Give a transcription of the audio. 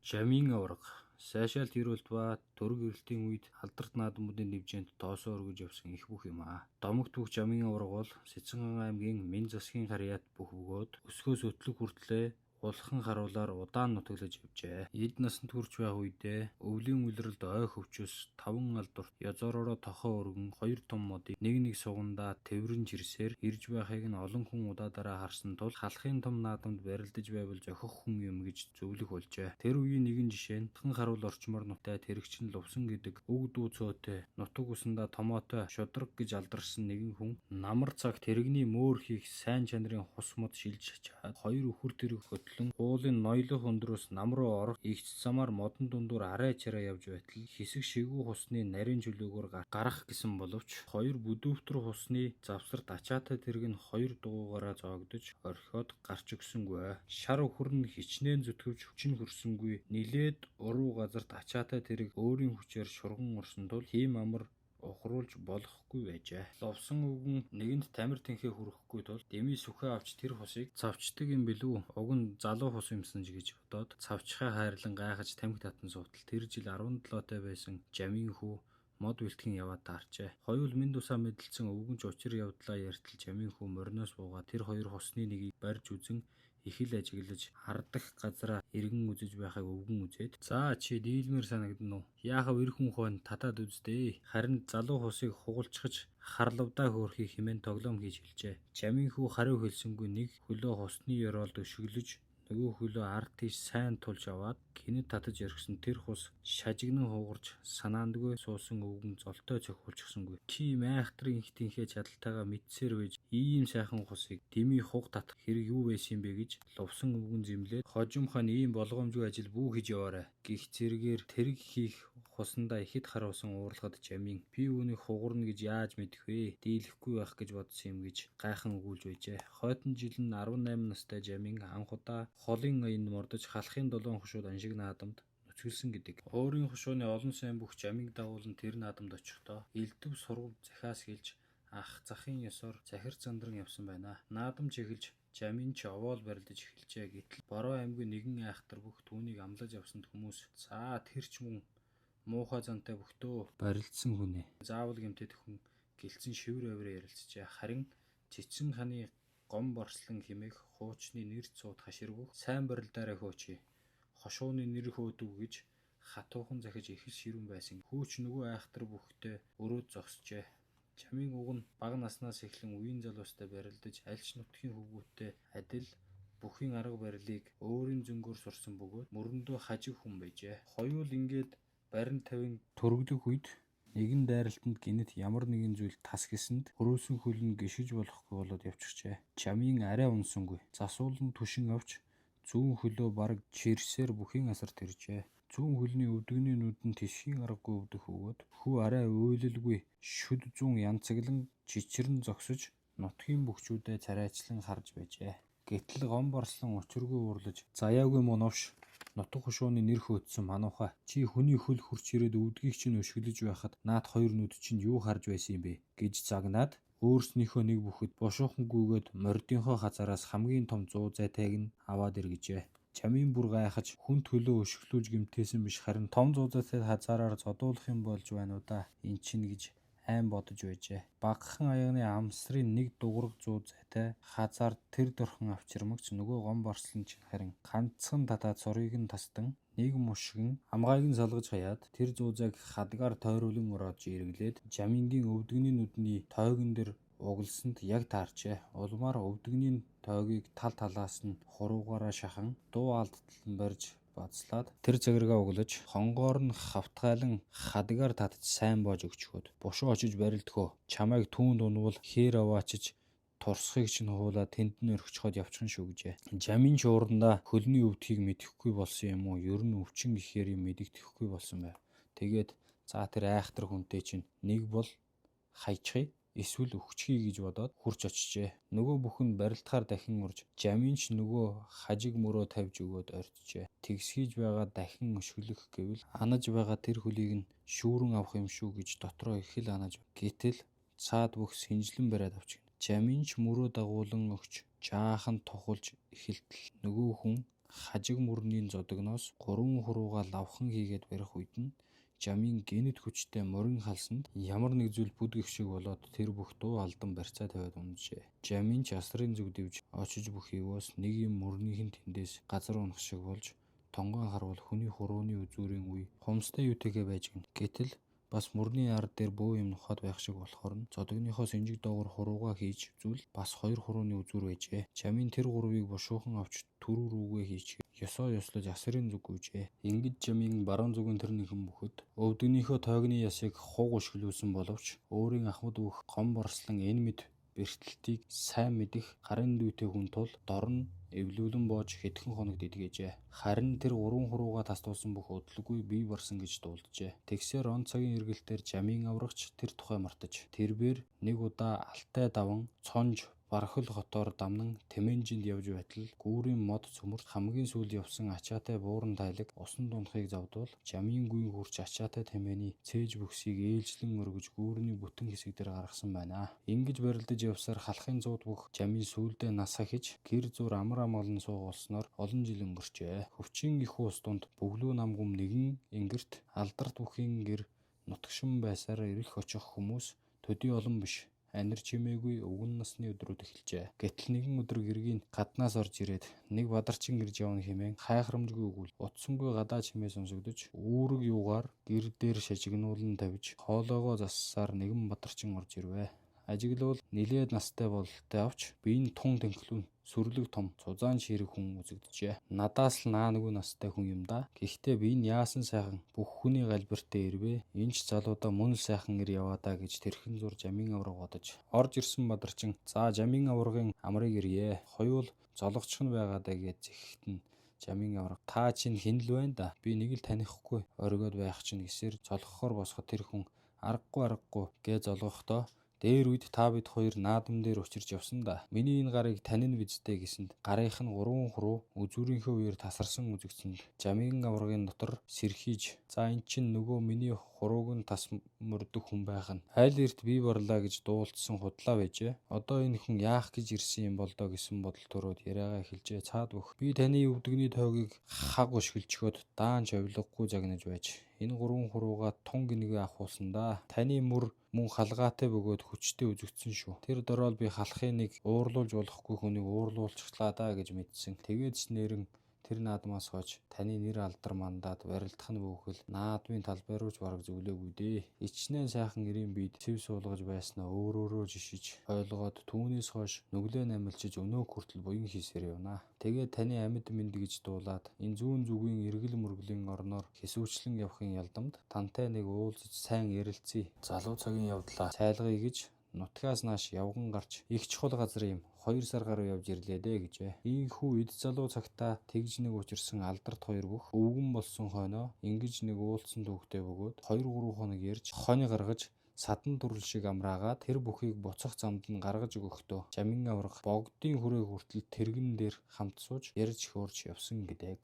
Жамин аварга сайшаалт эрүүлт ба төрөг эрэлтийн үед алдарт наадмуудын нэвжээнд тоосоо өргөж явсан их бүх юм аа. Домогт бүх Жамин аварга бол Сэцэн аймгийн Мэн засгийн харьяат бүх бөгөөд өсгөөс өтлөг хүртлээ улхан харуулаар удаан нутаглаж явжээ. Эд насанд хүрч байх үедээ өвлийн улиралд ой хөвчөөс 5 алдурт язоороо тохоо өргөн 2 том модыг нэг сугандаа тэврэн жирсээр ирж байхыг нь олон хүн удаадараа харсан тул халахын том наадамд барилдаж байвал зохих хүн юм гэж зөвлөх болжээ. Тэр үеийн нэгэн жишээ нь улхан харуул орчмоор нутай тэрэгчин Лувсан гэдэг өг дүү цөөтэй нутаг усандаа томоотой шудраг гэж алдарсан нэгэн хүн намар цаг тэрэгний мөөр хийх сайн чанарын хус мод шилж чаад 2 өхөр тэрэг уулын ноёлох өндрөөс нам руу орох игч замаар модон дундуур арай чараа явж байтал хэсэг шигүү хусны нарийн чөлөөгөөр гарах гэсэн боловч 2 бүдүүвтэр хусны завсарт ачаатай тэрэг нь 2 дугуйгаараа зоогдож орхиод гарч өгсөнгүй. Шар өхөр нь хичнээн зүтгэвч хүчин хөрсөнгүй. Нилээд уруу газарт ачаатай тэрэг өөрийн хүчээр шурган орсон тул тийм амар ухруулж болохгүй байжээ. Лувсан өвгөн нэгэнд тамир тэнхээ хүрэхгүй тул дэмий сүхээ авч тэр хусыг цавчдаг юм билүү. Уг нь залуу хус юмсан ч гэж бодоод цавчхаа хайрлан гайхаж тамхи татан суутал тэр жил 17-той байсан Жамин хүү мод бэлтгэн яваад таарчээ. Хоёул минь тусаа мэдлэлцэн өвгөнч учир явдлаа ярьтал Жамин хүү мориноос буугаад тэр 2 хусны нэгийг барьж үзэн их л ажиглаж хардах газараа эргэн үзэж байхыг өвгөн үзээд за чи дийлмэр санагдана уу? Яахав эр хүн хойно татаад үздэй. Харин залуу хусыг хугалчхаж харлавдаа хөөрхий хэмээн тоглоом хийж хэлжээ. Жамин хүү хариу хэлсэнгүй нэг хөлөө хусны ёроолд өшөглөж нөгөө хөлөө ард тийш сайн тулж аваад гинэд татаж өргсөн тэр хус шажигнан хугарч санаандгүй суусан өвгөн золтой цохиулчихсангүй. Чи майхтрын их тэнхээ чадалтайгаа мэдсээр байж ийм сайхан хусыг дэмий хуг татах хэрэг юу байсан юм бэ гэж Лувсан өвгөн зэмлээд хожим хаан ийм болгоомжгүй ажил бүү хийж яваарай гих зэрэгээр тэрэг хийх хусандаа ихэд харуулсан уурлагад Жамин би үүнийг хугарна гэж яаж мэдэх вэ? Дийлэхгүй байх гэж бодсон юм гэж гайхан өгүүлж байжээ. Хойдон жил нь 18 настай Жамин анх удаа холын аянд мордож халахын 7 хушууд аншиг наадамд нөцгөлсөн гэдэг. Өөрийн хушууны олон сайн бүх Жамиг дагуулan тэр наадамд очихдоо элдв сургууль захиас гэлж ах захын ёсоор захир зандран явсан байна. Наадам чиглэж Жамин ч овоол барилдаж эхэлжээ. Гэтэл Бороо аймгийн нэгэн айхтар бүх түүнийг амлаж авсанд хүмүүс за тэр ч мөн муухай зантай бүхтөө барилдсан хүнээ заавал гэмтээд хүн гэлцэн шивэр авир ярилцжээ. Харин Цэцэн хааны гом борслон хэмээх хуучны нэр цууд хаширгуух сайн барилдаараа хөөчий. Хошууны нэр хөөдөв гэж хатуухан захиж их ширүүн байсан. Хөөч нөгөө айхтар бүхтээ өрөөд зогсжээ. Жамин уг нь бага наснаас эхлэн үеийн залуустай барилдаж альч нутгийн хөвгүүтээ адил бүхийн арга барилыг өөрийн зөнгөөр сурсан бөгөөд мөрөндөө хажиг хүн байжээ. Хоёул ингээд барин тавин төрөгдөх үед нэгэн дайралтанд гинэт ямар нэгэн зүйл тас гэсэнд хөрөөсөн хөл нь гიშгэж болохгүй болоод явчихжээ. Жамин арай унсангүй. Засуулан түшин авч зүүн хөлөө бараг чирсээр бүхийн асар тэржээ. Зүүн хөлний өвдөгний нүдэн тишхийн аргагүй өвдөх өгөөд хүү арай уйлалгүй шүд зүүн янцаглан чичрэн зогсож нутгийн бөхчүүдэд царайчлан харж байжээ. Гэтэл гом борслон учиргүй уурлаж заяагүй муу новш нутаг хушууны нэр хөөдсөн манууха чи хүний хөл хурч ирээд өвдгийг чинь өшгөлж байхад наад 2 нүд чинь юу харж байсан юм бэ гэж загнаад өөрснийхөө нэг бүхэд бушуухангүйгээд мордынхоо хазараас хамгийн том 100 зайтайг нь аваад иргэжээ. Жамин бүр гайхаж хүн төлөө өшгөлүүлж гэмтээсэн биш харин том 100 зайтай хазаараар зодуулах юм болж байна уу да эн чинь гэж айн бодож байжээ. Багахан аягны амсрын нэг дугуйг 100 зайтай хазаар тэр дөрхөн авчирмагч нөгөө гом борслон чинь харин ганцхан татаад сурыг нь тасдан нэг мушгин амгааг нь салгаж хаяад тэр 100 зайг хадгаар тойруулан ороод жиргэлээд Жамингийн өвдөгний нүдний тойгон дээр угалсанд яг таарчээ. Улмаар өвдөгний тойгийг тал талаас нь хуруугаараа шахан дуу алдлан барьж бацлаад тэр цагиргаа углаж хонгоор нь хавтгайлан хадгаар татж сайн боож өгчгөөд бушуу очиж барилдхөө чамайг түүнд унвал хээр аваачиж турсхыг чинь хуулаа тэнд нь өргөчхөд явчихна шүү гэжээ. Жамин ч уурандаа хөлний өвдгийг мэдэхгүй болсон юм уу? Ер нь өвчин гэхээр юм мэдэгдэхгүй болсон байв. Тэгээд за тэр айхтар хүнтэй чинь нэг бол хайчихъя эсвэл өгчхий гэж бодоод хурч очижээ. Нөгөө бүхэн барилдахаар дахин урж Жамин ч нөгөө хажиг мөрөө тавьж өгөөд орчжээ. Тэгсхийж байгаа дахин өшгөлөх гэвэл анаж байгаа тэр хөлийг нь шүүрэн авах юм шүү гэж дотроо их л анаж. Гэтэл цаад бүх синжлэн бариад авчихна. Жамин ч мөрөө дагуулan өгч жаахан тухулж эхэлтэл нөгөө хүн хажиг мөрний зодогноос 3 хурууга лавхан хийгээд барих үед нь жамын гэнэт хүчтэй морин халсанд ямар нэг зүйл бүдгэх шиг болоод тэр бүх дуу алдан барьцаа тавиад унажээ. Жамын ч асрын зүг дивж очиж бүх ивоос нэг юм мөрнийхэн тэндээс газар унах шиг болж тонгоо харвал хүний хурууны үзүүрийн үе хумстай юутэйгээ байж гин. Гэтэл бас мөрний ард дээр бөө юм нохоод байх шиг болохоор нь зодогныхоо сэнжиг доогор хурууга хийж зүйл бас 2 хурууны үзүүр байжээ. Жамын тэр 3-ыг бушуухан авч түрүү рүүгээ хийчихээ. Ёсоо ёслож асрын зүг гүйжээ. Ингэж жамын баруун зүгэн тэр нэгэн бүхэд өвдгнийхөө тойгны ясыг хуг ушглүүлсэн боловч өөрийн ахмад бүх гом борслон энэ мэд бэртэлтийг сайн мэдэх гарын дүйтэй хүн тул дор нь эвлүүлэн боож хэдхэн хоногт идгээжээ. Харин тэр 3 хурууга тасдуулсан бүх удалгүй бий барсан гэж дуулджээ. Тэгсээр он цагийн эргэлтээр жамын аврагч тэр тухай мартаж тэрбээр нэг удаа алтай даван цонж бархал хотоор дамнан Тэмэнжинд явж байтал гүүрийн мод цөмөрт хамгийн сүүлд явсан ачаатай бууран тайлаг усан дунхыг завдвал жамын гүйн хурч ачаатай Тэмэний цээж бүхсийг ээлжлэн өргөж гүүрний бүтэн хэсэг дээр гаргасан байна. Ингэж барилдаж явсаар халахын зууд бүх жамын сүүлдээ нас ахиж гэр зур амар амгалан суугуулснаар олон жил өнгөрчээ. Хөвчин их уус дунд бөглүү намгүм нэгэн ингэрт алдарт бүхийн гэр нутагшин байсаар ирэх очих хүмүүс төдий олон биш. Анир чимээгүй өвгөн насны өдрүүд эхэлжээ. Гэтэл нэгэн өдөр гэргийн гаднаас орж ирээд нэг бадарчин гэрж явна хэмээн хайхрамжгүй өгвөл утсангүй гадаа чимээ сонсогдож үүрэг юугаар гэр дээр шажигнуулан тавьж хоолоогоо зассаар нэгэн бадарчин орж ирвэ. Ажиглал нилээд настай бололтой авч биеийн тун тэнхлүүн сүрлэг том цузаан ширэг хүн үзэгджээ. Надаас л наанагүй настай хүн юм да. Гэхдээ би энэ яасан сайхан бүх хүний галбиртээ ирвэ. Энэ ч залуудаа мөн л сайхан ир яваадаа гэж тэрхэн зур жамын авраг бодож орж ирсэн бадарчин за жамын аврагын амрыг ирье. Хоёул зологчхон байгаадаа гэж зэхихтэн жамын авраг та чинь хэн л байна да? Би нэг л танихгүй оргиод байх чинь гэсээр цолгохоор босоход тэр хүн аргагүй гээ золгохдоо дээр үед та бид хоёр наадам дээр учирч явсан да. Миний энэ гарыг танин бидтэй гэсэнд гарынх нь 3 хуруу үзүүрийнхөө үеэр тасарсан үзэгцэнд жамын аврагын дотор сэрхийж за эн чин нөгөө миний хурууг нь тас мөрдөх хүн байх нь айл эрт бий барлаа гэж дуулцсан худлаа байжээ. Одоо энэ хүн яах гэж ирсэн юм бол доо гэсэн бодол төрөөд яриагаа эхэлжээ. Цаад бүх би таны өвдгний тойгийг хаг ушгэлчгөөд даанч авилгагүй загнаж байж энэ 3 хурууга тун гингээ авахулсан да. Таны мөр мөн халгаатай бөгөөд хүчтэй үзэгдсэн шүү. Тэр дөрөөл би халахын нэг уурлуулж болохгүй хүнийг уурлуулчихлаа да гэж мэдсэн. Тэгээд ч нэрэн тэр наадмаас хойш таны нэр алдар мандаад барилдах нь бүхэл наадмын талбай руу ч бараг зөвлөөгүй дээ. Ичнээн сайхан ирийн бид цэв суулгаж байснаа өөрөөрөө жишиж ойлгоод түүнээс хойш нүглээ намилчиж өнөө хүртэл буян хийсээр явна. Тэгээд таны амьд мэд гэж дуулаад энэ зүүн зүгийн эргэл мөргөлийн орноор хэсүүчлэн явахын ялдамд тантай нэг уулзаж сайн ярилцъя. Залуу цагийн явдлаа цайлгая гэж нутгаас нааш явган гарч их чухал газар юм 2 сар гаруй явж ирлээ дээ гэжээ. Ийхүү эд залуу цагтаа тэгж нэг учирсан алдарт хоёр бүх өвгөн болсон хойноо ингэж нэг уулцсан түүхтэй бөгөөд 2-3 хоног ярьж хонь гаргаж садан дүрл шиг амраагаад тэр бүхийг буцах замд нь гаргаж өгөхдөө жамин аврах богдын хүрээ хүртэл тэргэн дээр хамт сууж ярьж хөөрч явсан гэдэг.